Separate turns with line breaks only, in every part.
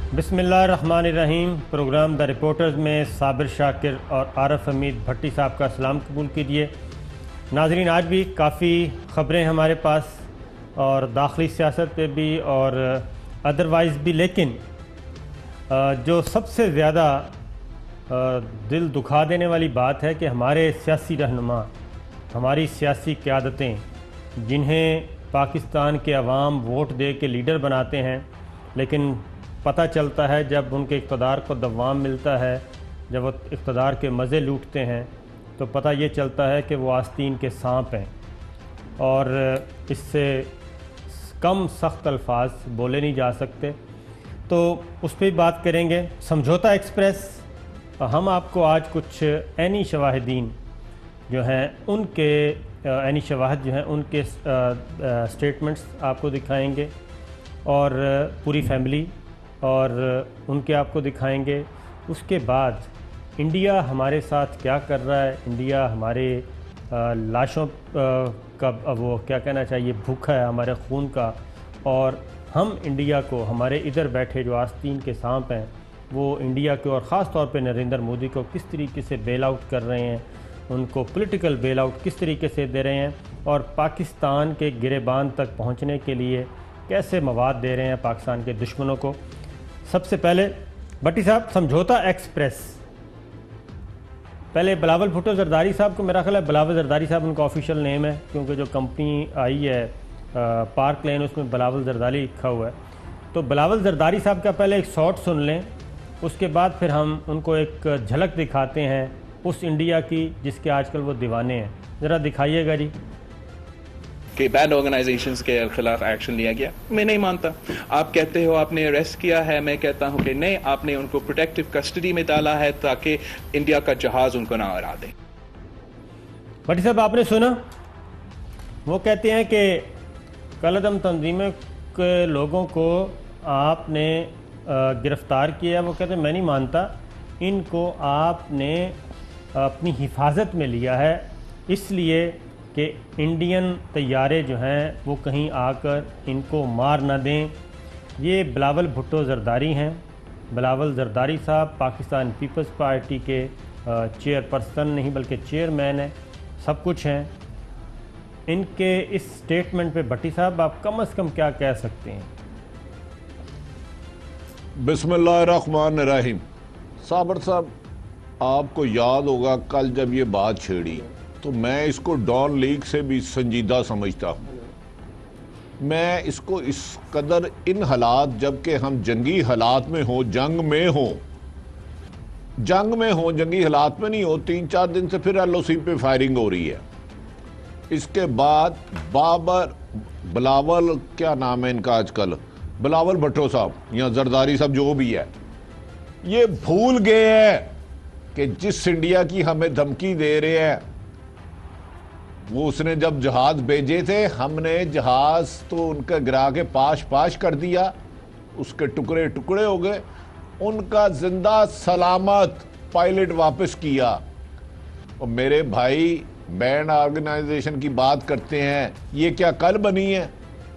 बिस्मिल्लाहिर्रहमानिर्रहीम। Programme the reporters में साबिर शाकिर और आरफ हमीद भट्टी साहब का सलाम कबूल कीजिए। नाजरीन, आज भी काफ़ी ख़बरें हमारे पास और दाखिली सियासत पे भी और अदरवाइज़ भी, लेकिन जो सबसे ज़्यादा दिल दुखा देने वाली बात है कि हमारे सियासी रहनुमा, हमारी सियासी क़यादतें, जिन्हें पाकिस्तान के अवाम वोट दे के लीडर बनाते हैं, लेकिन पता चलता है जब उनके इक़्तिदार को दवाम मिलता है, जब वो इक़्तिदार के मज़े लूटते हैं, तो पता ये चलता है कि वो आस्तीन के सांप हैं। और इससे कम सख्त अल्फाज बोले नहीं जा सकते, तो उस पर बात करेंगे। समझौता एक्सप्रेस, हम आपको आज कुछ ऐनी शवाहिदीन जो हैं उनके ऐनी शवाहद जो हैं उनके स्टेटमेंट्स आपको दिखाएंगे और पूरी फैमिली और उनके आपको दिखाएंगे। उसके बाद इंडिया हमारे साथ क्या कर रहा है, इंडिया हमारे लाशों का वो क्या कहना चाहिए भूखा है हमारे खून का, और हम इंडिया को, हमारे इधर बैठे जो आस्तीन के सांप हैं, वो इंडिया को और ख़ास तौर पे नरेंद्र मोदी को किस तरीके से बेल आउट कर रहे हैं, उनको पॉलिटिकल बेल आउट किस तरीके से दे रहे हैं, और पाकिस्तान के गिरेबान तक पहुंचने के लिए कैसे मवाद दे रहे हैं पाकिस्तान के दुश्मनों को। सबसे पहले भट्टी साहब, समझौता एक्सप्रेस, पहले बिलावल भुट्टो जरदारी साहब को, मेरा ख्याल है बिलावल जरदारी साहब उनका ऑफिशियल नेम है, क्योंकि जो कंपनी आई है पार्क लेन उसमें बिलावल जरदारी लिखा हुआ है। तो बिलावल जरदारी साहब का पहले एक शॉट सुन लें, उसके बाद फिर हम उनको एक झलक दिखाते हैं उस इंडिया की जिसके आजकल वो दीवाने हैं। ज़रा दिखाइएगा जी।
कि बैंड ऑर्गेनाइजेशंस के खिलाफ एक्शन लिया गया, मैं नहीं मानता। आप कहते हो आपने अरेस्ट किया है, मैं कहता हूं कि नहीं, आपने उनको प्रोटेक्टिव कस्टडी में डाला है ताकि इंडिया का जहाज उनको ना उड़ा दे।
भट्टी साहब, आपने सुना, वो कहते हैं कि कलअदम तंजीमों के लोगों को आपने गिरफ्तार किया। वो कहते हैं मैं नहीं मानता, इनको आपने अपनी हिफाजत में लिया है इसलिए कि इंडियन तैयारे जो हैं वो कहीं आकर इनको मार ना दें। ये बिलावल भुट्टो जरदारी हैं। बिलावल जरदारी साहब पाकिस्तान पीपल्स पार्टी के चेयरपर्सन नहीं बल्कि चेयरमैन हैं, सब कुछ हैं। इनके इस स्टेटमेंट पे भट्टी साहब आप कम से कम क्या कह सकते हैं?
बिस्मिल्लाहिर्रहमानिर्रहीम। साबर साहब, आपको याद होगा कल जब ये बात छेड़ी तो मैं इसको डॉन लीग से भी संजीदा समझता हूँ। मैं इसको इस कदर इन हालात, जबकि हम जंगी हालात में हो, जंग में हो, जंगी हालात में नहीं हो, 3-4 दिन से फिर LOC पे फायरिंग हो रही है। इसके बाद बाबर बिलावल, क्या नाम है इनका आजकल, बिलावल भुट्टो साहब या जरदारी साहब जो भी है, ये भूल गए हैं कि जिस इंडिया की हमें धमकी दे रहे हैं, वो उसने जब जहाज भेजे थे, हमने जहाज तो उनका गिरा के पाश कर दिया, उसके टुकड़े टुकड़े हो गए, उनका जिंदा सलामत पायलट वापस किया। और मेरे भाई बैंड ऑर्गेनाइजेशन की बात करते हैं, ये क्या कल बनी है,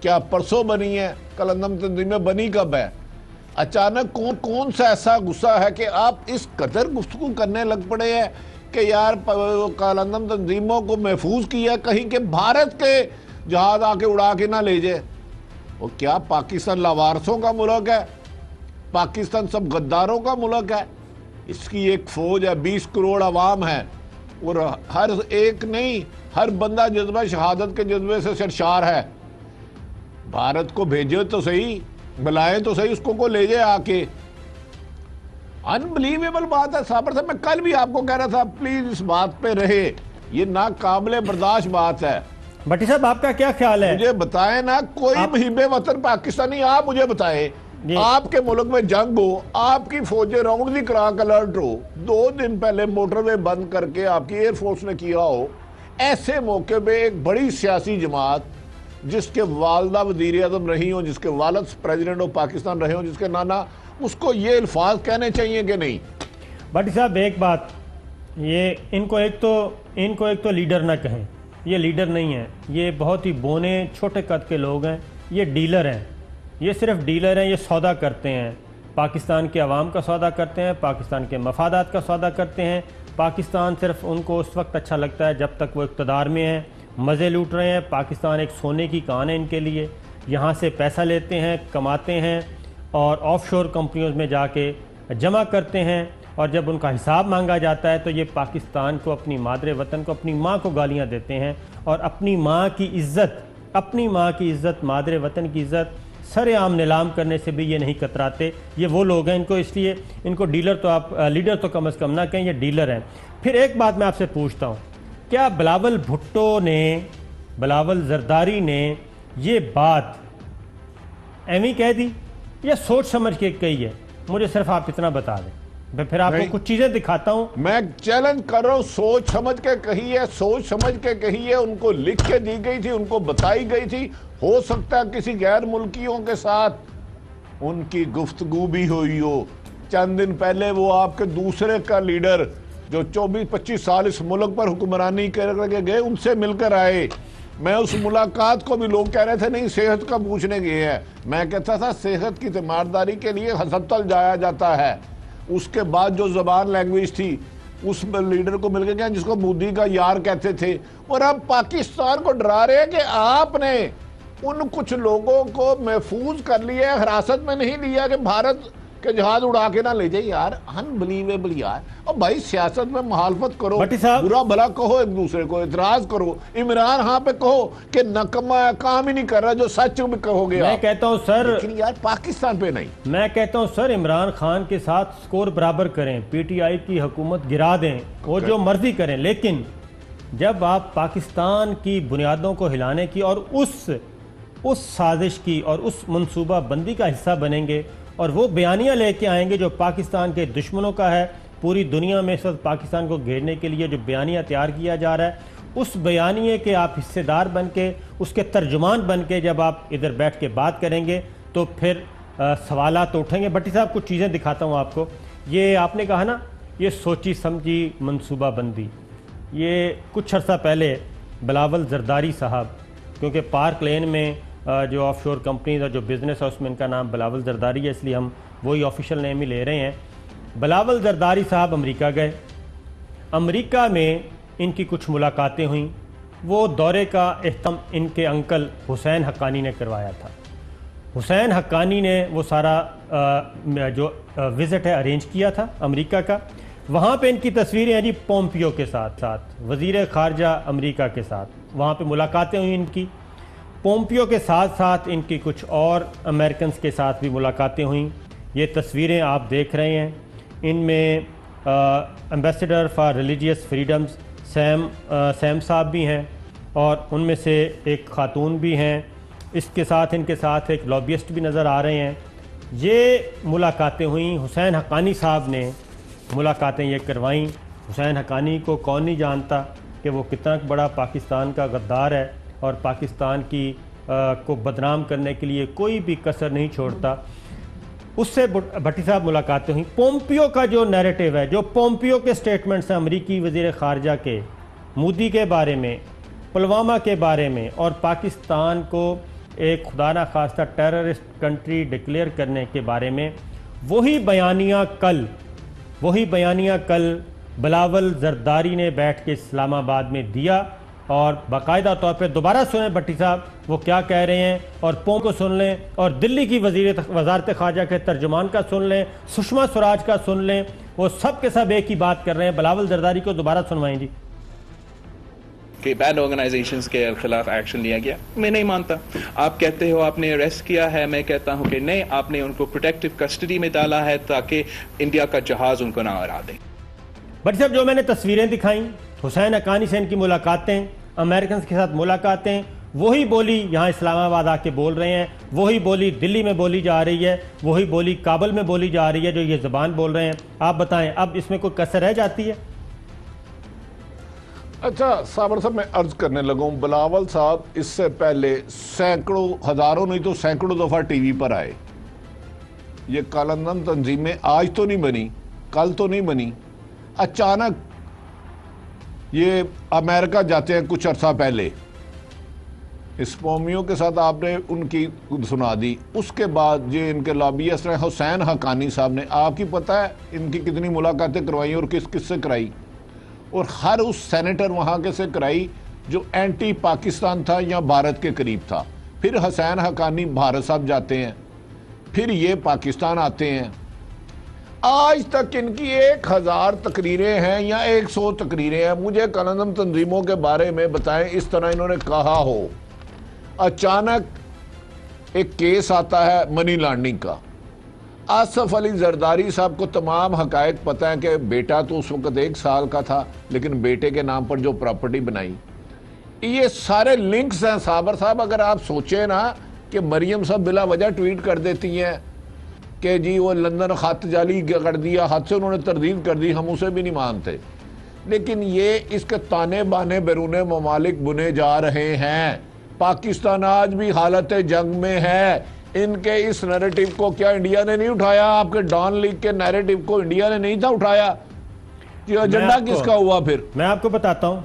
क्या परसों बनी है? कलंदम तंजीमें बनी कब है? अचानक कौन सा ऐसा गुस्सा है कि आप इस कदर गुफ्तगू करने लग पड़े हैं कि यार कलंदम तंजीमों को महफूज किया, कहीं के भारत के जहाज आके उड़ा के ना ले जाए। वो क्या पाकिस्तान लावारसों का मुल्क है? पाकिस्तान सब गद्दारों का मुल्क है? इसकी एक फौज है, 20 करोड़ अवाम है, और हर एक नहीं, हर बंदा जज्बा शहादत के जज्बे से सरशार है। भारत को भेजे तो सही, बुलाए तो सही, उसको को ले जाए आके। अनबिलीवेबल बात है साबर साहब, मैं कल भी आपको कह रहा था प्लीज इस बात पे रहे, ये नाकाबिले बर्दाश्त बात है।
भट्टी साहब, आपका क्या ख्याल है?
मुझे बताएं ना, कोई मुहिबे वतन पाकिस्तानी, आप मुझे बताएं, आपके मुल्क में जंग हो, आपकी फौजें राउंड दी क्राक अलर्ट हो, 2 दिन पहले मोटरवे बंद करके आपकी एयरफोर्स ने किया हो, ऐसे मौके पे एक बड़ी सियासी जमात जिसके वालदा वज़ीर आज़म रही हो, जिसके वालिद प्रेसिडेंट ऑफ पाकिस्तान रहे हो, जिसके नाना, उसको ये अल्फाज कहने चाहिए कि नहीं?
भट्टी साहब, एक बात, ये इनको एक तो लीडर ना कहें, ये लीडर नहीं है, ये बहुत ही बोने छोटे कद के लोग हैं, ये डीलर हैं, ये सिर्फ डीलर हैं, ये सौदा करते हैं। पाकिस्तान के अवाम का सौदा करते हैं, पाकिस्तान के मफादात का सौदा करते हैं। पाकिस्तान सिर्फ उनको उस वक्त अच्छा लगता है जब तक वो इक़्तिदार में हैं, मज़े लूट रहे हैं। पाकिस्तान एक सोने की कान है इनके लिए, यहाँ से पैसा लेते हैं, कमाते हैं और ऑफशोर कंपनियों में जाके जमा करते हैं, और जब उनका हिसाब मांगा जाता है तो ये पाकिस्तान को, अपनी मादरे वतन को, अपनी माँ को गालियाँ देते हैं और अपनी माँ की इज़्ज़त, मादरे वतन की इज़्ज़त सरेआम नीलाम करने से भी ये नहीं कतराते। ये वो लोग हैं, इनको इसलिए इनको डीलर तो आप लीडर तो कम अज़ कम ना कहें, ये डीलर हैं। फिर एक बात मैं आपसे पूछता हूँ, क्या बिलावल भुट्टो ने, बिलावल जरदारी ने ये बात एवं कह दी या सोच समझ के कही है? मुझे सिर्फ आप इतना बता दें, मैं फिर आपको कुछ चीजें दिखाता हूं।
मैं चैलेंज कर रहा हूं, सोच समझ के कही है, सोच समझ के कही है, उनको लिख के दी गई थी, उनको बताई गई थी। हो सकता है किसी गैर मुल्कियों के साथ उनकी गुफ्तगू भी हुई हो। चंद दिन पहले वो आपके दूसरे का लीडर जो 24-25 साल इस मुल्क पर हुक्मरानी करके गए, उनसे मिलकर आए। मैं उस मुलाकात को भी, लोग कह रहे थे नहीं सेहत का पूछने गए हैं, मैं कहता था सेहत की तीमारदारी के लिए हस्पताल जाया जाता है। उसके बाद जो ज़बान लैंग्वेज थी उस लीडर को मिल गया जिसको मोदी का यार कहते थे, और अब पाकिस्तान को डरा रहे हैं कि आपने उन कुछ लोगों को महफूज कर लिया, हिरासत में नहीं लिया कि भारत के जहाज उड़ा के ना ले जाए। यार अनबिलीवेबल यार। और भाई सियासत में मुखालफत करो, बुरा भला कहो, एक दूसरे को इतराज करो। इमरान हाँ पे कहो कि नकमा काम ही नहीं कर रहा, जो सच में कहोगे।
मैं कहता हूँ सर,
लेकिन यार पाकिस्तान पे नहीं।
मैं कहता हूँ सर, इमरान खान के साथ स्कोर बराबर करें, पीटीआई की हुकूमत गिरा दें, वो जो मर्जी करें, लेकिन जब आप पाकिस्तान की बुनियादों को हिलाने की और उस साजिश की और उस मनसूबा बंदी का हिस्सा बनेंगे और वो बयानियाँ लेके आएंगे जो पाकिस्तान के दुश्मनों का है, पूरी दुनिया में इस वक्त पाकिस्तान को घेरने के लिए जो बयानियाँ तैयार किया जा रहा है, उस बयानिए के आप हिस्सेदार बन के, उसके तर्जुमान बन के जब आप इधर बैठ के बात करेंगे तो फिर सवालात तो उठेंगे। भट्टी साहब कुछ चीज़ें दिखाता हूँ आपको। ये आपने कहा ना, ये सोची समझी मनसूबा बंदी, ये कुछ अर्सा पहले बिलावल जरदारी साहब, क्योंकि पार्क लेन में जो ऑफशोर कंपनीज और जो बिज़नेस है उसमें इनका नाम बिलावल जरदारी है, इसलिए हम वही ऑफिशियल नेम ही ले रहे हैं। बिलावल जरदारी साहब अमेरिका गए, अमेरिका में इनकी कुछ मुलाकातें हुई। वो दौरे का एहतमाम इनके अंकल हुसैन हक्कानी ने करवाया था। हुसैन हक्कानी ने वो सारा जो विज़िट है अरेंज किया था अमेरिका का। वहाँ पे इनकी तस्वीरें हैं जी, पोम्पियो के साथ, वज़ीर ख़ारजा अमेरिका के साथ, वहाँ पे मुलाकातें हुई इनकी। पोम्पियो के साथ साथ इनकी कुछ और अमेरिकन्स के साथ भी मुलाकातें हुई। ये तस्वीरें आप देख रहे हैं, इनमें ambassador for religious freedoms Sam साहब भी हैं और उनमें से एक खातून भी हैं। इसके साथ इनके साथ एक लॉबियस्ट भी नज़र आ रहे हैं। ये मुलाकातें हुई, हुसैन हक्कानी साहब ने मुलाकातें ये करवाईं। हुसैन हक्कानी को कौन नहीं जानता कि वो कितना बड़ा पाकिस्तान का गद्दार है और पाकिस्तान की को बदनाम करने के लिए कोई भी कसर नहीं छोड़ता। उससे भट्टी साहब मुलाकातें हुई। पोम्पियो का जो नैरेटिव है, जो पोम्पियो के स्टेटमेंट्स हैं अमरीकी वज़ीर ख़ारजा के, मोदी के बारे में, पुलवामा के बारे में और पाकिस्तान को एक खुदा न खास्ता टेररिस्ट कंट्री डिक्लेयर करने के बारे में, वही बयानिया कल बिलावल जरदारी ने बैठ के इस्लामाबाद में दिया। और बाकायदा तौर पे दोबारा सुनें भट्टी साहब वो क्या कह रहे हैं, और पोम को सुन लें, और दिल्ली की वज़ारत ख़ारजा के तर्जुमान का सुन लें, सुषमा स्वराज का सुन लें। वो सब के सब एक ही बात कर रहे हैं। बिलावल जरदारी को दोबारा सुनवाएं जी।
कि बैड ऑर्गेनाइजेशंस के खिलाफ एक्शन लिया गया, मैं नहीं मानता। आप कहते हो आपने अरेस्ट किया है, मैं कहता हूं कि नहीं, आपने उनको प्रोटेक्टिव कस्टडी में डाला है ताकि इंडिया का जहाज उनको ना उड़ा दे।
बट साहब जो मैंने तस्वीरें दिखाई, हुसैन हक्कानी से इनकी मुलाकातें, अमेरिकन के साथ मुलाकातें, वही बोली यहाँ इस्लामाबाद आके बोल रहे हैं, वही बोली दिल्ली में बोली जा रही है, वही बोली काबुल में बोली जा रही है जो ये ज़बान बोल रहे हैं। आप बताएं अब इसमें कोई कसर रह जाती है?
अच्छा साबर साहब, मैं अर्ज करने लगा हूँ, बिलावल साहब इससे पहले सैकड़ों, हज़ारों नहीं तो सैकड़ों दफ़ा टीवी पर आए। ये कालंदन तंजीमें आज तो नहीं बनी, कल तो नहीं बनी, अचानक ये अमेरिका जाते हैं कुछ अर्सा पहले। इस कौमियों के साथ आपने उनकी सुना दी। उसके बाद जो इनके लॉबियस्ट हैं हुसैन हक्कानी साहब ने, आपकी पता है इनकी कितनी मुलाकातें करवाई और किस किस से कराई, और हर उस सेनेटर वहाँ के से कराई जो एंटी पाकिस्तान था या भारत के करीब था। फिर हुसैन हक्कानी भारत साहब जाते हैं, फिर ये पाकिस्तान आते हैं। आज तक इनकी 1000 तकरीरें हैं या 100 तकरीरें हैं। मुझे कलंदम तंजीमों के बारे में बताएं, इस तरह इन्होंने कहा हो। अचानक एक केस आता है मनी लॉन्ड्रिंग का। आसफ अली जरदारी साहब को तमाम हकायक पता है कि बेटा तो उस वक्त 1 साल का था, लेकिन बेटे के नाम पर जो प्रॉपर्टी बनाई, ये सारे लिंक्स हैं। साबर साहब, अगर आप सोचें ना कि मरियम साहब बिला वजह ट्वीट कर देती हैं कि जी वो लंदन खत जाली कर दिया, हाथ से उन्होंने तरदीद कर दी, हम उसे भी नहीं मानते, लेकिन ये इसके ताने बाने बैरून ममालिक बुने जा रहे हैं। पाकिस्तान आज भी हालत जंग में है। इनके इस नैरेटिव को क्या इंडिया ने नहीं उठाया? आपके डॉन लीग के नैरेटिव को इंडिया ने नहीं था उठाया? कि एजेंडा किसका हुआ? फिर
मैं आपको बताता हूं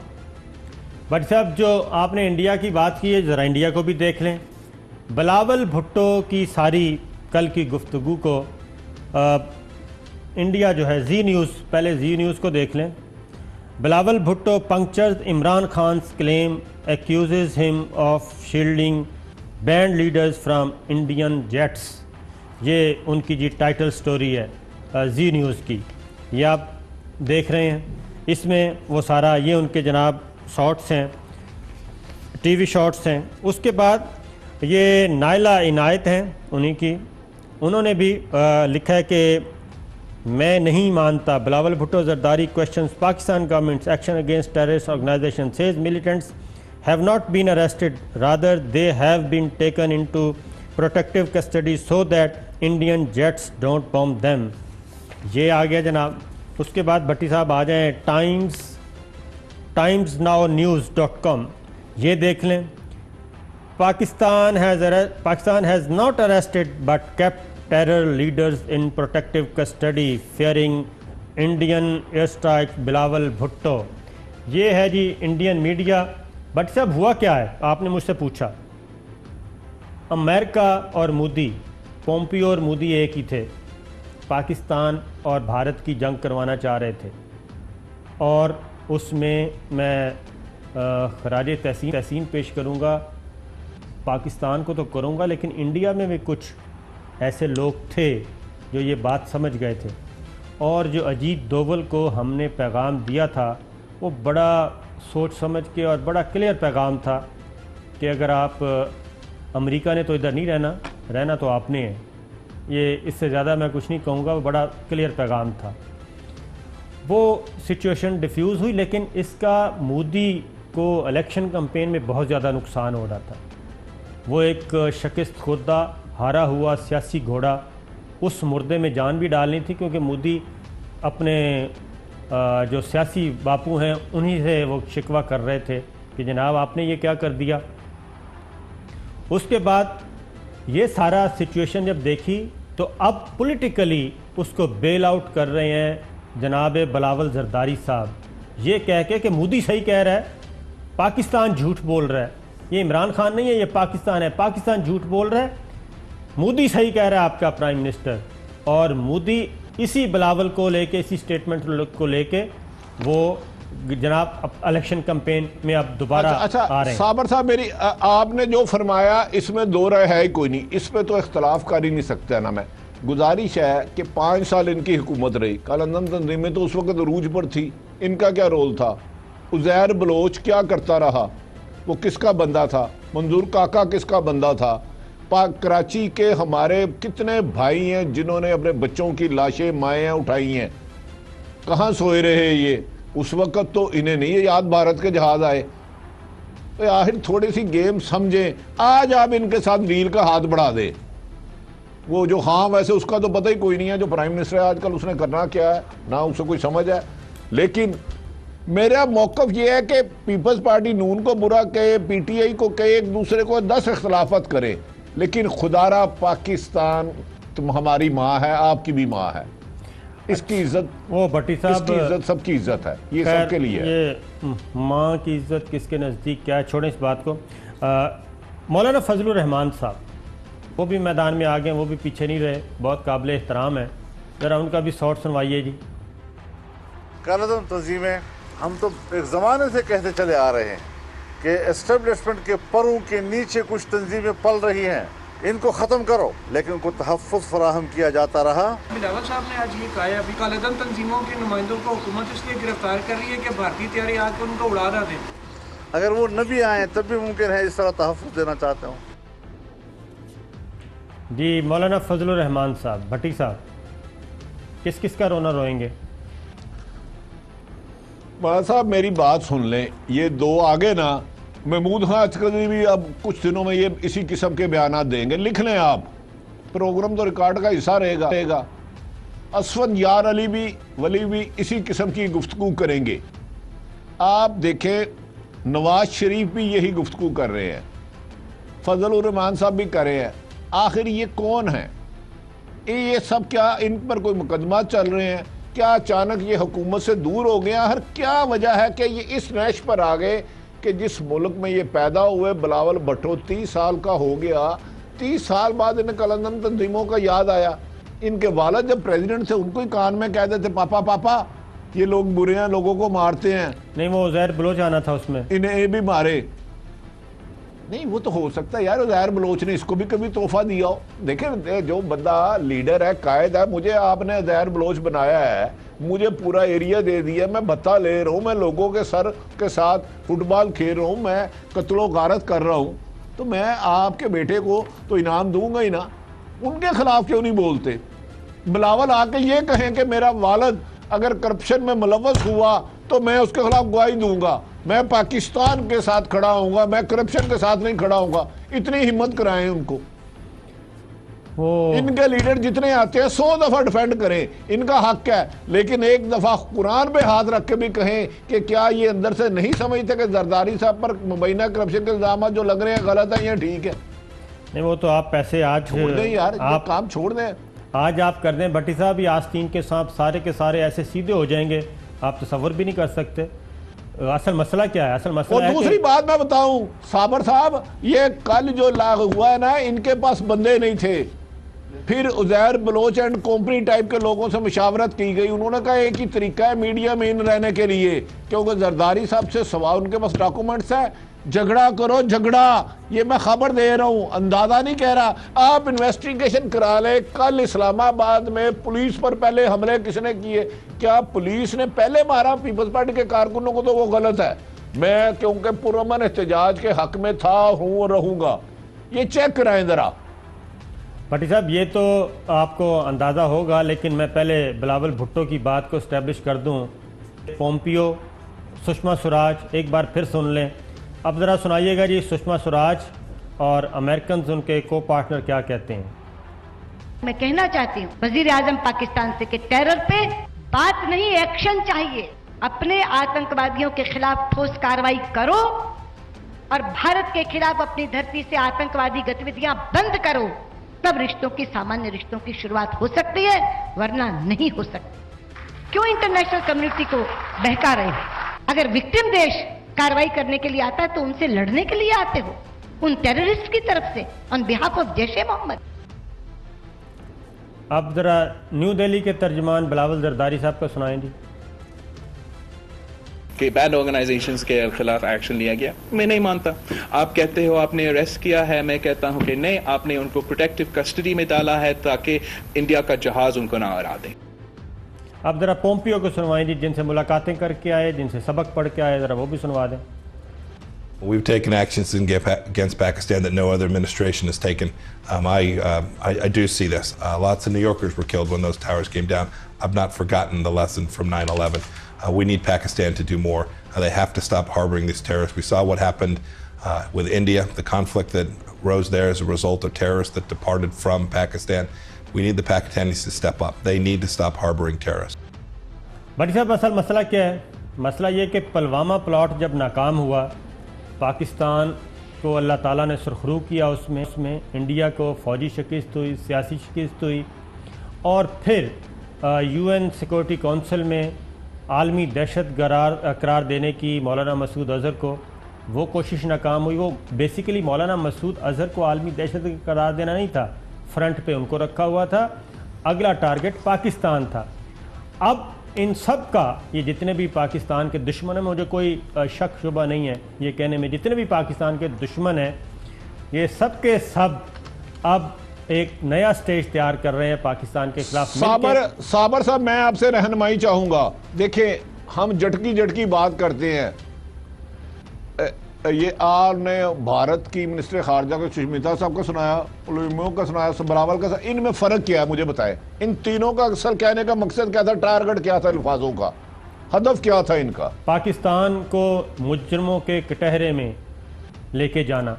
भट्ट साहब, जो आपने इंडिया की बात की है, जरा इंडिया को भी देख लें। बिलावल भुट्टो की सारी कल की गुफ्तगू को इंडिया जो है जी न्यूज़, पहले जी न्यूज़ को देख लें। Bilawal Bhutto punctures Imran Khan's claim, accuses him of shielding band leaders from Indian jets. ये उनकी जी टाइटल स्टोरी है जी न्यूज़ की, ये आप देख रहे हैं। इसमें वो सारा ये उनके जनाब शॉट्स हैं, टीवी शॉट्स हैं। उसके बाद ये नायला इनायत हैं उन्हीं की, उन्होंने भी लिखा है कि मैं नहीं मानता। Bilawal Bhutto Zardari questions Pakistan government's action against terrorist organization, says militants have not been arrested, rather they have been taken into protective custody so that Indian jets don't bomb them। ये आ गया जनाब। उसके बाद भट्टी साहब आ जाएं timesnownews.com, ये देख लें। Pakistan has not arrested but kept terror leaders in protective custody fearing Indian airstrikes, Bilawal Bhutto. ये है जी इंडियन मीडिया। बट साहब हुआ क्या है, आपने मुझसे पूछा। अमेरिका और मोदी, पोम्पियो और मोदी एक ही थे, पाकिस्तान और भारत की जंग करवाना चाह रहे थे, और उसमें मैं खराज तहसीन पेश करूँगा। पाकिस्तान को तो करूँगा, लेकिन इंडिया में भी कुछ ऐसे लोग थे जो ये बात समझ गए थे, और जो अजीत डोवल को हमने पैगाम दिया था वो बड़ा सोच समझ के और बड़ा क्लियर पैगाम था कि अगर आप अमेरिका ने तो इधर नहीं रहना तो आपने है। ये इससे ज़्यादा मैं कुछ नहीं कहूँगा, वो बड़ा क्लियर पैगाम था। वो सिचुएशन डिफ्यूज़ हुई, लेकिन इसका मोदी को इलेक्शन कैंपेन में बहुत ज़्यादा नुकसान हो रहा था। वो एक शिकस्त खुर्दा हारा हुआ सियासी घोड़ा, उस मुर्दे में जान भी डालनी थी, क्योंकि मोदी अपने जो सियासी बापू हैं उन्हीं से वो शिकवा कर रहे थे कि जनाब आपने ये क्या कर दिया। उसके बाद ये सारा सिचुएशन जब देखी तो अब पॉलिटिकली उसको बेल आउट कर रहे हैं जनाब बिलावल जरदारी साहब, ये कह के कि मोदी सही कह रहा है, पाकिस्तान झूठ बोल रहा है। ये इमरान खान नहीं है, ये पाकिस्तान है, पाकिस्तान झूठ बोल रहा है, मोदी सही कह रहा है आपका प्राइम मिनिस्टर। और मोदी इसी बिलावल को लेके, इसी स्टेटमेंट को लेके वो जनाब इलेक्शन कैंपेन में अब दोबारा आ रहे हैं।
साबर साहब, मेरी आपने जो फरमाया इसमें दो राय है ही कोई नहीं, इस पे तो इख्तलाफ कर ही नहीं सकता ना। मैं गुजारिश है कि 5 साल इनकी हुकूमत रही, कलंदम तंजीम में तो उस वक्त रूज पर थी, इनका क्या रोल था? उज़ैर बलोच क्या करता रहा? वो किसका बंदा था? मंजूर काका किसका बंदा था? कराची के हमारे कितने भाई हैं जिन्होंने अपने बच्चों की लाशें माएँ उठाई हैं? कहाँ सोए रहे ये? उस वक़्त तो इन्हें नहीं याद भारत के जहाज़ आए। तो आखिर थोड़ी सी गेम समझें। आज आप इनके साथ डील का हाथ बढ़ा दे। वो जो हाँ वैसे उसका तो पता ही कोई नहीं है, जो प्राइम मिनिस्टर है आजकल, उसने करना क्या है ना उसे कोई समझ है। लेकिन मेरा मौक़िफ़ ये है कि पीपल्स पार्टी नून को बुरा कहे, PTI को कहे, एक दूसरे को 10 इख्तलाफत करे, लेकिन खुदारा पाकिस्तान तुम हमारी माँ है, आपकी भी माँ है। इसकी इज्जत,
वो भट्टी साहब,
इसकी इज्जत सबकी इज्जत है, ये सबके लिए है।
ये माँ की इज्जत किसके नज़दीक क्या है, छोड़ें इस बात को। मौलाना फजलुर रहमान साहब वो भी मैदान में आ गए, वो भी पीछे नहीं रहे, बहुत काबिल एहतराम है। ज़रा उनका भी शॉट सुनवाइए जी।
कालादम तंजीमें हम तो एक ज़माने से कहते चले आ रहे हैं कि एस्टेब्लिशमेंट के परों के नीचे कुछ तंजीमें पल रही हैं, इनको ख़त्म करो, लेकिन उनको तहफ़्फ़ुज़ फराहम किया जाता रहा।
बिलावल साहब ने आज ये कहा है अभी कालेदन तंजीमों के नुमाइंदों को हुकूमत इसलिए गिरफ्तार कर रही है कि भारतीय तैयारी आकर उनको उड़ा ना दें।
अगर वो न भी आए तब भी मुमकिन है इस तरह तहफ़्फ़ुज़ देना चाहते हूँ
जी। मौलाना फजलुर रहमान साहब, भट्टी साहब, किस किस का रोना रोएंगे?
मौलाना साहब मेरी बात सुन लें, ये दो आगे ना, महमूद खां अचकरी भी अब कुछ दिनों में ये इसी किस्म के बयान देंगे, लिख लें आप, प्रोग्राम तो रिकॉर्ड का हिस्सा रहेगा। असवद यार अली वली भी इसी किस्म की गुफ्तगू करेंगे। आप देखें नवाज शरीफ भी यही गुफ्तगू कर रहे हैं, फजलुर रहमान साहब भी कर रहे हैं। आखिर ये कौन है? ये सब क्या इन पर कोई मुकदमा चल रहे हैं? क्या अचानक ये हुकूमत से दूर हो गया? हर क्या वजह है कि ये इस नैश पर आ गए कि जिस मुल्क में ये पैदा हुए, बिलावल भुट्टो 30 साल का हो गया, 30 साल बाद इन्हें कालेदन तंजीमों का याद आया। इनके वालिद जब प्रेसिडेंट थे उनको ही कान में कहते थे पापा पापा ये लोग बुरे हैं, लोगों को मारते हैं।
नहीं, वो उज़ैर बलोच आना था उसमें,
इन्हें ये भी मारे। नहीं, वो तो हो सकता है यार, उज़ैर बलोच ने इसको भी कभी तोहफा दिया हो। देखें, जो बंदा लीडर है, कायद है, मुझे आपने उज़ैर बलोच बनाया है, मुझे पूरा एरिया दे दिया, मैं भत्ता ले रहा हूँ, मैं लोगों के सर के साथ फुटबॉल खेल रहा हूँ, मैं कत्लो गारत कर रहा हूँ, तो मैं आपके बेटे को तो इनाम दूंगा ही ना। उनके खिलाफ क्यों नहीं बोलते? बिलावल आके ये कहें कि मेरा वालिद अगर करप्शन में मुलव्वस हुआ तो मैं उसके खिलाफ गवाही दूंगा, मैं पाकिस्तान के साथ खड़ा होऊंगा, मैं करप्शन के साथ नहीं खड़ा होऊंगा। इतनी हिम्मत कराएं उनको। इनके लीडर जितने आते हैं 100 दफा डिफेंड करें, इनका हक है, लेकिन एक दफा कुरान पे हाथ रख के भी कहें कि क्या ये अंदर से नहीं समझते कि जरदारी साहब पर मुबैना करप्शन के इल्जाम जो लग रहे हैं गलत है या ठीक है?
नहीं, वो तो आप पैसे आज
छोड़ दें यार, आप काम छोड़ दें,
आज आप कर दें। भट्टी साहब, ये आस्तीन के सांप सारे के सारे ऐसे सीधे हो जाएंगे, आप तसव्वुर भी नहीं कर सकते। असल मसला क्या है? असल मसला है
दूसरी बात मैं बताऊं साबर साहब, ये कल जो लाग हुआ है ना, इनके पास बंदे नहीं थे, फिर Uzair Baloch and company type के लोगों से मुशावरत की गई। उन्होंने कहा एक ही तरीका है मीडिया में इन रहने के लिए, क्योंकि जरदारी साहब से सवाल उनके पास डॉक्यूमेंट्स है, झगड़ा करो झगड़ा। ये मैं खबर दे रहा हूं, अंदाजा नहीं कह रहा। आप इन्वेस्टिगेशन करा ले। कल इस्लामाबाद में पुलिस पर पहले हमले किसने किए? क्या पुलिस ने पहले मारा पीपल्स पार्टी के कारकुनों को? तो वो गलत है। मैं क्योंकि पुरअमन एहतजाज के हक में था, हूं और रहूंगा। ये चेक कराएं जरा।
भट्टी साहब, ये तो आपको अंदाज़ा होगा, लेकिन मैं पहले बिलावल भुट्टो की बात को इस्टेब्लिश कर दूं। पोम्पियो, सुषमा स्वराज, एक बार फिर सुन लें। अब ज़रा सुनाइएगा जी, सुषमा स्वराज और अमेरिकन उनके को पार्टनर क्या कहते हैं।
मैं कहना चाहती हूँ वजीर आजम पाकिस्तान से कि टेरर पे बात नहीं, एक्शन चाहिए। अपने आतंकवादियों के खिलाफ ठोस कार्रवाई करो और भारत के खिलाफ अपनी धरती से आतंकवादी गतिविधियां बंद करो, तब रिश्तों की, सामान्य रिश्तों की शुरुआत हो सकती है, वरना नहीं हो सकती। क्यों इंटरनेशनल कम्युनिटी को बहका रहे हो? अगर विक्टिम देश कार्रवाई करने के लिए आता है तो उनसे लड़ने के लिए आते हो, उन टेररिस्ट की तरफ से, ऑन बिहाफ ऑफ जैश ए मोहम्मद।
अब जरा न्यू दिल्ली के तर्जमान बिलावल जरदारी साहब का सुनाएं जी।
कि बैड ऑर्गेनाइजेशंस के खिलाफ एक्शन लिया गया, मैं नहीं मानता। आप कहते हो आपने अरेस्ट किया है, मैं कहता हूं कि नहीं, आपने उनको प्रोटेक्टिव कस्टडी में डाला है ताकि इंडिया का जहाज उनको ना उड़ा दे।
अब जरा पोम्पियो को सुनवाएं जी, जिनसे मुलाकातें करके आए, जिनसे सबक पढ़ के आए, जरा वो भी सुनवा दें।
We've taken actions against Pakistan that no other administration has taken. I do see this. Lots of New Yorkers were killed when those towers came down. I've not forgotten the lesson from 9/11. We need Pakistan to do more. They have to stop harboring these terrorists. We saw what happened with India, the conflict that rose there as a result of terrorists that departed from Pakistan. We need the Pakistanis to step up. They need to stop harboring terrorists.
भट्टी साहब, असल मसला क्या है? मसला ये कि Pulwama plot जब नाकाम हुआ, पाकिस्तान को अल्लाह ताला ने सुरखरू किया, उसमें इंडिया को फ़ौजी शिकस्त हुई, सियासी शिकस्त हुई, और फिर UN सिक्योरिटी काउंसिल में आलमी दहशत करार देने की मौलाना मसूद अज़हर को वो कोशिश नाकाम हुई। वो बेसिकली मौलाना मसूद अजहर को आलमी दहशतगर्द करार देना नहीं था, फ्रंट पे उनको रखा हुआ था, अगला टारगेट पाकिस्तान था। अब इन सब का, ये जितने भी पाकिस्तान के दुश्मन हैं, मुझे कोई शक शुबा नहीं है ये कहने में, जितने भी पाकिस्तान के दुश्मन हैं ये सब के सब अब एक नया स्टेज तैयार कर रहे हैं पाकिस्तान के खिलाफ।
साबर साहब, मैं आपसे रहनुमाई चाहूंगा। देखिए, हम झटकी बात करते हैं, ये आपने भारत की मिनिस्टर खारजा को सुष्मिता साहब को सुनाया, उलूमों का सुनाया, बिलावल का, इनमें फर्क क्या है मुझे बताएं। इन तीनों का अक्सर कहने का मकसद क्या था, टारगेट क्या था, अल्फाजों का हदफ क्या था इनका? पाकिस्तान
को मुजरिमों के कटहरे में लेके जाना,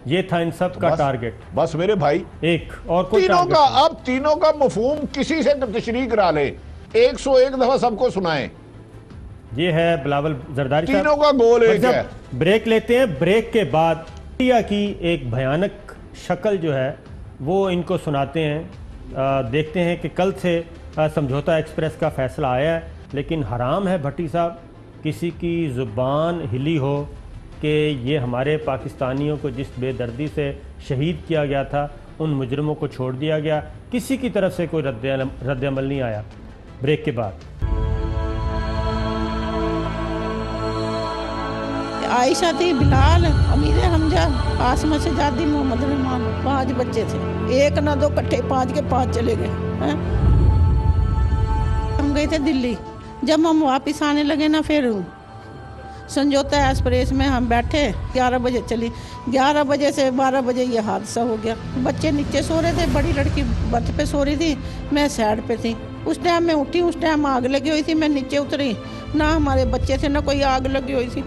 ये था इन सब का टारगेट।
बस मेरे भाई,
एक और कोई
तीनों का, अब तीनों का मफहूम किसी से तशरीह करा ले, 101 दफा सबको सुनाएं।
ये है बिलावल जरदारी साहब,
तीनों का गोल एक है।
ब्रेक लेते हैं, ब्रेक के बाद इंडिया की एक भयानक शक्ल जो है वो इनको सुनाते हैं। देखते हैं कि कल से समझौता एक्सप्रेस का फैसला आया है, लेकिन हराम है भट्टी साहब किसी की ज़ुबान हिली हो कि ये हमारे पाकिस्तानियों को जिस बेदर्दी से शहीद किया गया था, उन मुजरमों को छोड़ दिया गया, किसी की तरफ से कोई रद्द अमल नहीं आया। ब्रेक के बाद
आयशा थी, बिलाल, अमीर हमजा, आसमा शहजादी, मोहम्मद रहमान, 5 बच्चे थे। एक ना दो, इकट्ठे 5 के 5 चले गए। हम गए थे दिल्ली, जब हम वापस आने लगे ना, फिर समझौता एक्सप्रेस में हम बैठे, 11 बजे चली, 11 बजे से 12 बजे ये हादसा हो गया। बच्चे नीचे सो रहे थे, बड़ी लड़की बर्थ पे सो रही थी, मैं साइड पे थी। उस टाइम मैं उठी, उस टाइम आग लगी हुई थी, मैं नीचे उतरी, ना हमारे बच्चे थे ना कोई आग लगी हुई थी।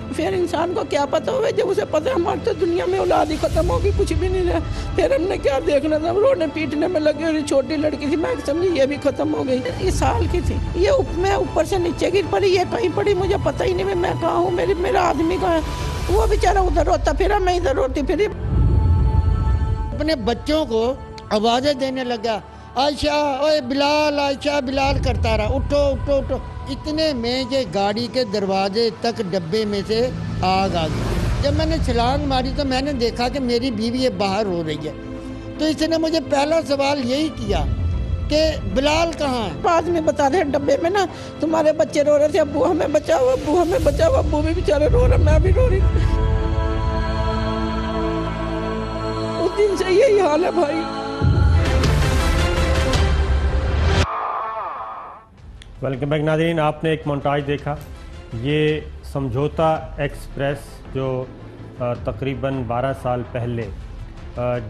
फिर इंसान को क्या पता हुआ, जब उसे पता हमारी तो दुनिया में औलाद ही खत्म होगी, कुछ भी नहीं रहा। फिर हमने क्या देखना था, रोने पीटने में लगी हुई छोटी लड़की थी, मैं समझी ये भी खत्म हो गई। ये साल की थी, ये मैं ऊपर से नीचे गिर पड़ी, ये कहीं पड़ी मुझे पता ही नहीं, मैं कहाँ हूँ, मेरा आदमी कहाँ है। वो बेचारा उधर रोता फिर, मैं इधर रोती फिर।
अपने बच्चों को आवाज़ें देने लगा, आयशा ओए बिलाल, आयशा बिलाल करता रहा, उठो उठो उठो। इतने में ये गाड़ी के दरवाजे तक डब्बे में से आग आ गई। जब मैंने छलांग मारी तो मैंने देखा कि मेरी बीवी ये बाहर रो रही है। तो इसने मुझे पहला सवाल यही किया कि बिलाल कहाँ है।
बाद में बता रहे डब्बे में ना तुम्हारे बच्चे रो रहे थे, अब्बू हमें बचाओ, अब्बू हमें बचाओ। अब्बू भी बेचारे रो रहे, मैं भी रो रही। उस दिन से यही हाल है भाई।
वेलकम बैक नाज़रीन, आपने एक मोन्टाज देखा, ये समझौता एक्सप्रेस जो तकरीबन 12 साल पहले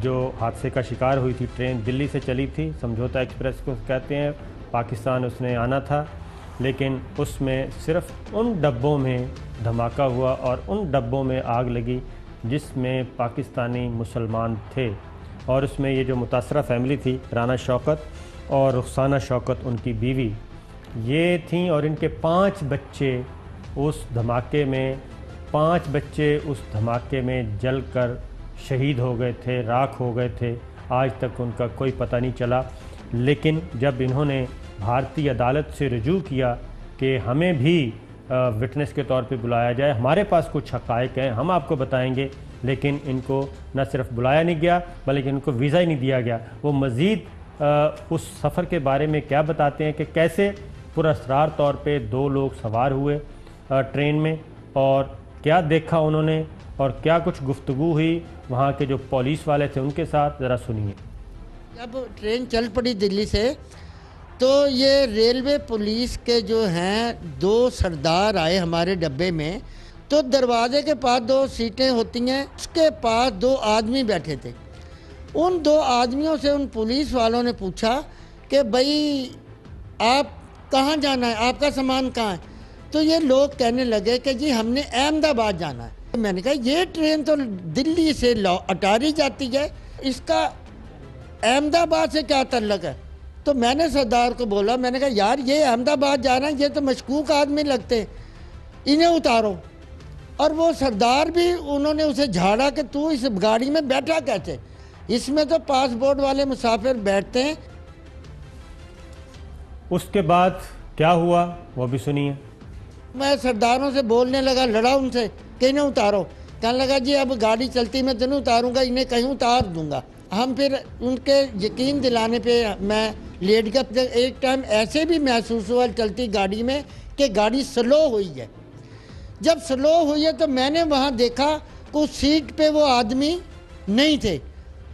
जो हादसे का शिकार हुई थी, ट्रेन दिल्ली से चली थी, समझौता एक्सप्रेस को कहते हैं, पाकिस्तान उसने आना था, लेकिन उसमें सिर्फ उन डब्बों में धमाका हुआ और उन डब्बों में आग लगी जिसमें पाकिस्तानी मुसलमान थे। और उसमें ये जो मुतासरा फैमिली थी, राना शौकत और रुखसाना शौकत उनकी बीवी, ये थी, और इनके 5 बच्चे उस धमाके में, 5 बच्चे उस धमाके में जलकर शहीद हो गए थे, राख हो गए थे। आज तक उनका कोई पता नहीं चला। लेकिन जब इन्होंने भारतीय अदालत से रुजू किया कि हमें भी विटनेस के तौर पे बुलाया जाए, हमारे पास कुछ हक़ाइक़ हैं, हम आपको बताएंगे, लेकिन इनको न सिर्फ बुलाया नहीं गया बल्कि इनको वीज़ा ही नहीं दिया गया। वो मज़ीद उस सफ़र के बारे में क्या बताते हैं कि कैसे पुरअसरार तौर पे 2 लोग सवार हुए ट्रेन में, और क्या देखा उन्होंने और क्या कुछ गुफ्तगू हुई वहाँ के जो पुलिस वाले थे उनके साथ, ज़रा सुनिए।
जब ट्रेन चल पड़ी दिल्ली से, तो ये रेलवे पुलिस के जो हैं 2 सरदार आए हमारे डब्बे में। तो दरवाजे के पास 2 सीटें होती हैं, उसके पास 2 आदमी बैठे थे। उन 2 आदमियों से उन पुलिस वालों ने पूछा कि भाई आप कहाँ जाना है, आपका सामान कहाँ है। तो ये लोग कहने लगे कि जी हमने अहमदाबाद जाना है। तो मैंने कहा ये ट्रेन तो दिल्ली से अटारी जाती है, इसका अहमदाबाद से क्या ताल्लुक है। तो मैंने सरदार को बोला, मैंने कहा यार ये अहमदाबाद जा रहे हैं, ये तो मशकूक आदमी लगते हैं, इन्हें उतारो। और वो सरदार भी, उन्होंने उसे झाड़ा कि तू इस गाड़ी में बैठा कैसे, इसमें तो पासपोर्ट वाले मुसाफिर बैठते हैं।
उसके बाद क्या हुआ वो भी सुनिए।
मैं सरदारों से बोलने लगा, लड़ा उनसे, कि इन्हें उतारो। कहने लगा जी अब गाड़ी चलती मैं तेन उतारूँगा, इन्हें कहीं उतार दूँगा। हम फिर उनके यकीन दिलाने पे मैं लेट गया। एक टाइम ऐसे भी महसूस हुआ चलती गाड़ी में कि गाड़ी स्लो हुई है। जब स्लो हुई है तो मैंने वहाँ देखा कि उस सीट पे वो आदमी नहीं थे,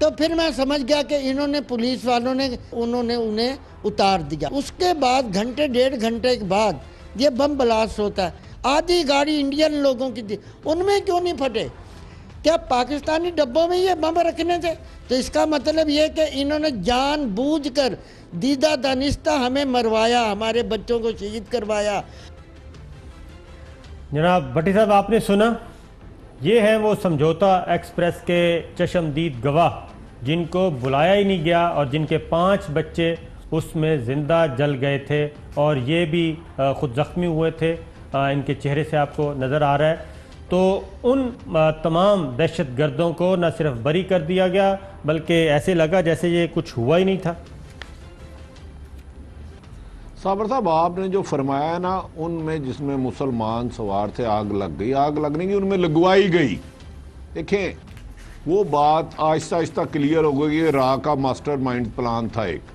तो फिर मैं समझ गया कि इन्होंने पुलिस वालों ने उन्होंने उन्हें उतार दिया। उसके बाद घंटे डेढ़ घंटे के बाद ये बम ब्लास्ट होता है। आधी गाड़ी इंडियन लोगों की थी, उनमें क्यों नहीं फटे? क्या पाकिस्तानी डब्बों में ये बम रखने थे? तो इसका मतलब ये कि इन्होंने जानबूझकर दीदा दानिस्ता हमें मरवाया, हमारे बच्चों को शहीद करवाया।
जनाब भट्टी साहब, आपने सुना, ये हैं वो समझौता एक्सप्रेस के चश्मदीद गवाह जिनको बुलाया ही नहीं गया और जिनके 5 बच्चे उसमें ज़िंदा जल गए थे और ये भी ख़ुद ज़ख्मी हुए थे। इनके चेहरे से आपको नज़र आ रहा है। तो उन तमाम दहशत गर्दों को न सिर्फ बरी कर दिया गया बल्कि ऐसे लगा जैसे ये कुछ हुआ ही नहीं था।
साबर साहब, आपने जो फरमाया ना, उनमें जिसमें मुसलमान सवार थे आग लग गई, आग लगने की उनमें लगवाई गई। देखें, वो बात आहिस्ता आहिस्ता क्लियर हो गई कि रा का मास्टर माइंड प्लान था एक।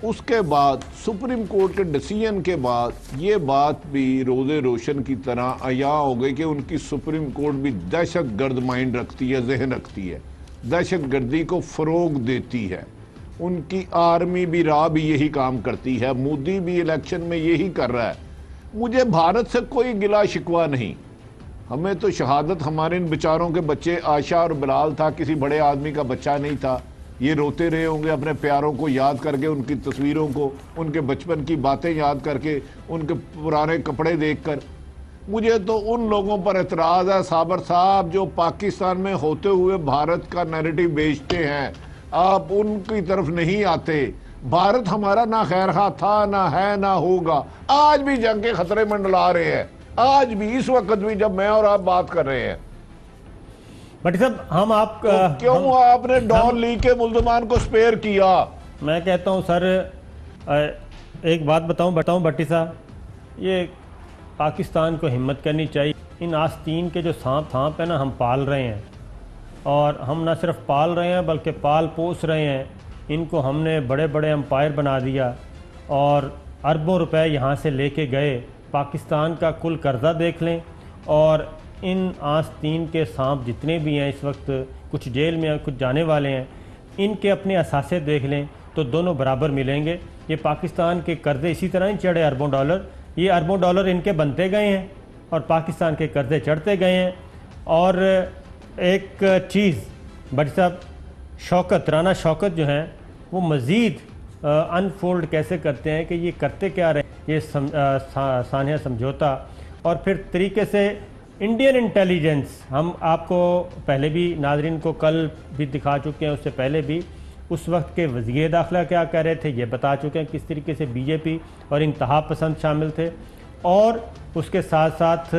उसके बाद सुप्रीम कोर्ट के डिसीजन के बाद ये बात भी रोज़े रोशन की तरह अया हो गई कि उनकी सुप्रीम कोर्ट भी दहशत गर्द माइंड रखती है, जहन रखती है, दहशत गर्दी को फ़रोग देती है। उनकी आर्मी भी रा भी यही काम करती है, मोदी भी इलेक्शन में यही कर रहा है। मुझे भारत से कोई गिला शिकवा नहीं, हमें तो शहादत हमारे इन बेचारों के बच्चे आशा और बिलाल था, किसी बड़े आदमी का बच्चा नहीं था। ये रोते रहे होंगे अपने प्यारों को याद करके, उनकी तस्वीरों को, उनके बचपन की बातें याद करके, उनके पुराने कपड़े देखकर। मुझे तो उन लोगों पर एतराज़ है साबर साहब जो पाकिस्तान में होते हुए भारत का नैरेटिव बेचते हैं। आप उनकी तरफ नहीं आते। भारत हमारा ना खैरखा था, ना है, ना होगा। आज भी जंग के खतरे मंडला रहे हैं, आज भी, इस वक्त भी जब मैं और आप बात कर रहे हैं।
भट्टी साहब, हम आप
तो क्यों आपने डॉन लीग के मुल्ज़मान को स्पेयर किया?
मैं कहता हूं सर, एक बात बताऊं भट्टी साहब, ये पाकिस्तान को हिम्मत करनी चाहिए। इन आस्तीन के जो सांप है ना, हम पाल रहे हैं, और हम ना सिर्फ पाल रहे हैं बल्कि पाल पोस रहे हैं। इनको हमने बड़े बड़े एम्पायर बना दिया और अरबों रुपए यहाँ से लेके गए। पाकिस्तान का कुल कर्जा देख लें, और इन आस्तीन के सांप जितने भी हैं इस वक्त, कुछ जेल में, कुछ जाने वाले हैं, इनके अपने असासे देख लें तो दोनों बराबर मिलेंगे। ये पाकिस्तान के कर्जे इसी तरह नहीं चढ़े अरबों डॉलर, ये अरबों डॉलर इनके बनते गए हैं और पाकिस्तान के कर्जे चढ़ते गए हैं। और एक चीज़ भट्टी साहब, शौकत, राना शौकत जो हैं, वो मज़ीद अनफोल्ड कैसे करते हैं कि ये करते क्या रहे, ये सानिया समझौता, और फिर तरीके से इंडियन इंटेलिजेंस, हम आपको पहले भी, नाजरीन को कल भी दिखा चुके हैं, उससे पहले भी, उस वक्त के वज़ीर दाखिला क्या कह रहे थे ये बता चुके हैं, किस तरीके से बीजेपी और इंतहा पसंद शामिल थे। और उसके साथ साथ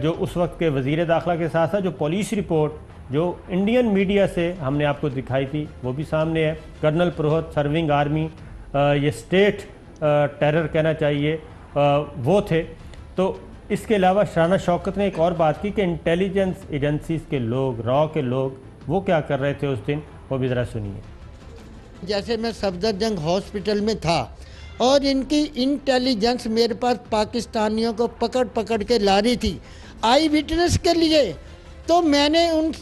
जो उस वक्त के वज़ीर दाखिला के साथ साथ जो पुलिस रिपोर्ट जो इंडियन मीडिया से हमने आपको दिखाई थी वो भी सामने है। कर्नल पुरोहित सर्विंग आर्मी, ये स्टेट टेरर कहना चाहिए, वो थे। तो इसके अलावा राना शौकत ने एक और बात की कि इंटेलिजेंस एजेंसीज के लोग, रॉ के लोग, वो क्या कर रहे थे उस दिन, वो भी ज़रा सुनिए।
जैसे मैं सफदरजंग हॉस्पिटल में था और इनकी इंटेलिजेंस मेरे पास पाकिस्तानियों को पकड़ पकड़ के ला रही थी आई विटनेस के लिए, तो मैंने उन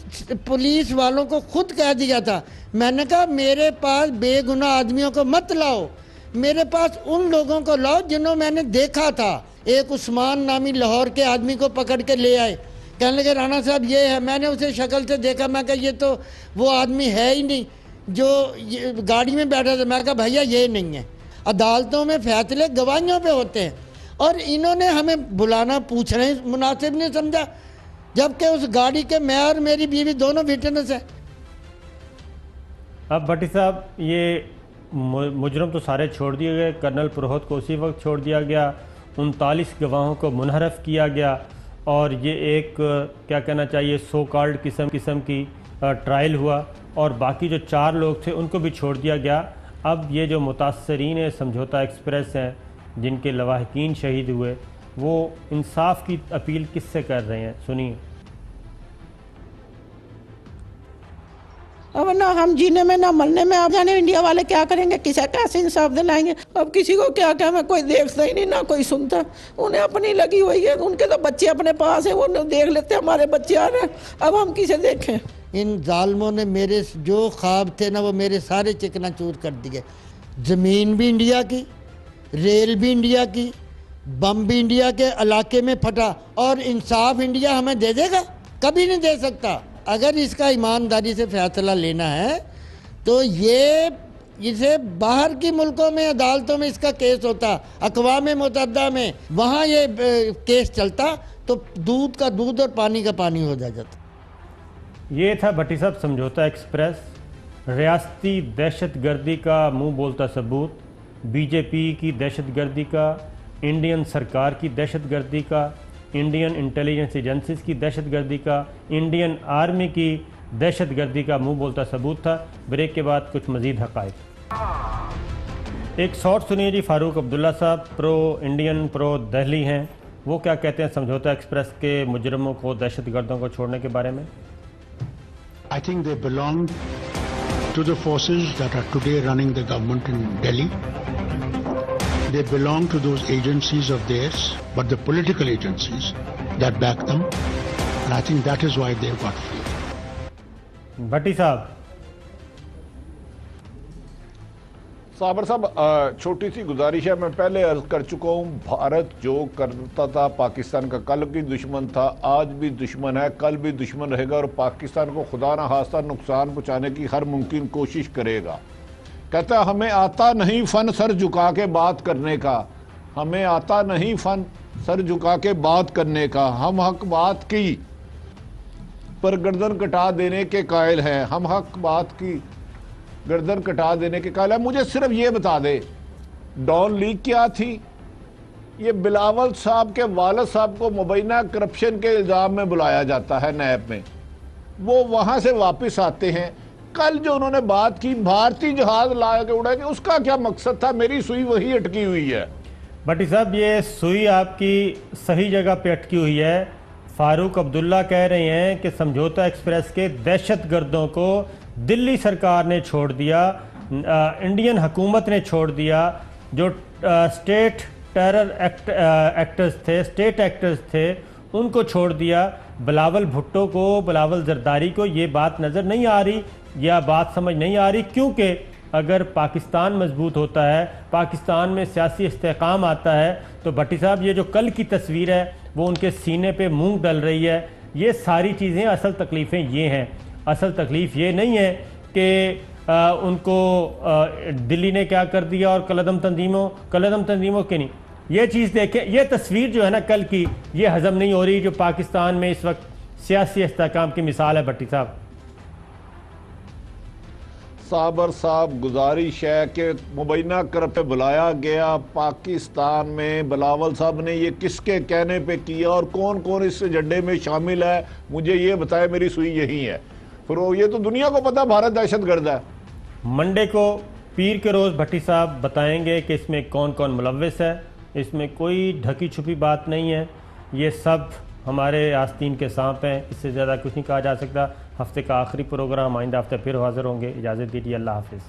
पुलिस वालों को खुद कह दिया था, मैंने कहा मेरे पास बेगुनाह आदमियों को मत लाओ, मेरे पास उन लोगों को लाओ जिन्होंने मैंने देखा था। एक उस्मान नामी लाहौर के आदमी को पकड़ के ले आए, कहने लगे राणा साहब ये है, मैंने उसे शक्ल से देखा, मैं कहा ये तो वो आदमी है ही नहीं जो गाड़ी में बैठा था। मैं कहा भैया ये नहीं है। अदालतों में फैसले गवाहियों पे होते हैं और इन्होंने हमें बुलाना पूछ रहे हैं, मुनासिब नहीं समझा, जबकि उस गाड़ी के मैं और मेरी बीवी दोनों विटनेस है।
अब भट्टी साहब, ये मुजरम तो सारे छोड़ दिए गए, कर्नल पुरोहित को उसी वक्त छोड़ दिया गया, 39 गवाहों को मुनहरफ किया गया, और ये एक क्या कहना चाहिए सो कॉल्ड किस्म की ट्रायल हुआ, और बाकी जो 4 लोग थे उनको भी छोड़ दिया गया। अब ये जो मुतासरीन समझौता एक्सप्रेस हैं जिनके लवाहकीन शहीद हुए, वो इंसाफ की अपील किससे कर रहे हैं, सुनिए।
अब ना हम जीने में ना मरने में, अब जाने इंडिया वाले क्या करेंगे, किसे कैसे इंसाफ दिलाएंगे। अब किसी को क्या क्या मैं कोई देखता ही नहीं, ना कोई सुनता, उन्हें अपनी लगी हुई है, उनके तो बच्चे अपने पास है, वो देख लेते हमारे बच्चे आ रहे हैं, अब हम किसे देखें।
इन जालमों ने मेरे जो ख्वाब थे ना वो मेरे सारे चिकनाचूर कर दिए। ज़मीन भी इंडिया की, रेल भी इंडिया की, बम भी इंडिया के इलाके में फटा, और इंसाफ इंडिया हमें दे देगा? कभी नहीं दे सकता। अगर इसका ईमानदारी से फैसला लेना है तो ये इसे बाहर की मुल्कों में अदालतों में इसका केस होता, अक़वाम मुत्तहिदा में, वहाँ ये केस चलता तो दूध का दूध और पानी का पानी हो जाता।
ये था भट्टी साहब समझौता एक्सप्रेस। रियासती दहशतगर्दी का मुंह बोलता सबूत, बीजेपी की दहशतगर्दी का, इंडियन सरकार की दहशतगर्दी का, इंडियन इंटेलिजेंस एजेंसीज की दहशतगर्दी का, इंडियन आर्मी की दहशतगर्दी का मुंह बोलता सबूत था। ब्रेक के बाद कुछ मज़ीद हक़ाइक़। एक शॉर्ट सुनिए जी, फ़ारूक अब्दुल्ला साहब प्रो इंडियन प्रो दिल्ली हैं, वो क्या कहते हैं समझौता एक्सप्रेस के मुजरमों को, दहशतगर्दों को छोड़ने के बारे में।
I think they belong to the forces that are today running the government in Delhi. They belong to those agencies of theirs, but the political agencies that back them, and I think that is why they got free.
भट्टी साहब।
साबर साहब, छोटी सी गुजारिश है, मैं पहले अर्ज कर चुका हूँ, भारत जो करता था पाकिस्तान का कल भी दुश्मन था, आज भी दुश्मन है, कल भी दुश्मन रहेगा, और पाकिस्तान को खुदा ना खास्ता नुकसान पहुँचाने की हर मुमकिन कोशिश करेगा। कहता है हमें आता नहीं फन सर झुका के बात करने का, हमें आता नहीं फन सर झुका के बात करने का, हम हक बात की पर गर्दन कटा देने के कायल हैं, हम हक बात की गर्दन कटा देने के कायल है। मुझे सिर्फ ये बता दे, डॉन लीग क्या थी? ये बिलावल साहब के वालिद साहब को मुबैना करप्शन के इल्ज़ाम में बुलाया जाता है नैब में, वो वहाँ से वापस आते हैं। कल जो उन्होंने बात की भारतीय जहाज ला के उड़ाएंगे, उसका क्या मकसद था? मेरी सुई वही अटकी हुई है।
भट्टी साहब, ये सुई आपकी सही जगह पे अटकी हुई है। फ़ारूक अब्दुल्ला कह रहे हैं कि समझौता एक्सप्रेस के दहशतगर्दों को दिल्ली सरकार ने छोड़ दिया, इंडियन हुकूमत ने छोड़ दिया, जो स्टेट टेरर एक्टर्स थे, स्टेट एक्टर्स थे, उनको छोड़ दिया। बिलावल भुट्टो को, बिलावल जरदारी को ये बात नज़र नहीं आ रही या बात समझ नहीं आ रही, क्योंकि अगर पाकिस्तान मजबूत होता है, पाकिस्तान में सियासी इस्तेकाम आता है, तो भट्टी साहब ये जो कल की तस्वीर है वो उनके सीने पे मूंग डल रही है। ये सारी चीज़ें, असल तकलीफ़ें ये हैं। असल तकलीफ़ ये नहीं है कि उनको दिल्ली ने क्या कर दिया और कलदम तंजीमों के नहीं। ये चीज़ देखें, ये तस्वीर जो है ना कल की, ये हज़म नहीं हो रही जो पाकिस्तान में इस वक्त सियासी इस्तेकाम की मिसाल है। भट्टी साहब,
साबर साहब, गुजारिश है कि मुबैना कर पे बुलाया गया पाकिस्तान में, बिलावल साहब ने ये किसके कहने पे किया और कौन कौन इस एजेंडे में शामिल है, मुझे ये बताए, मेरी सुई यही है। फिर ये तो दुनिया को पता भारत दहशतगर्द है।
मंडे को पीर के रोज़ भट्टी साहब बताएंगे कि इसमें कौन कौन मुलव्विस है। इसमें कोई ढकी छुपी बात नहीं है, ये सब हमारे आस्तीन के सांप हैं, इससे ज़्यादा कुछ नहीं कहा जा सकता। हफ्ते का आखिरी प्रोग्राम आइंदा हफ्ते फिर हाज़िर होंगे। इजाज़त दीजिए, अल्लाह हाफ़िज़।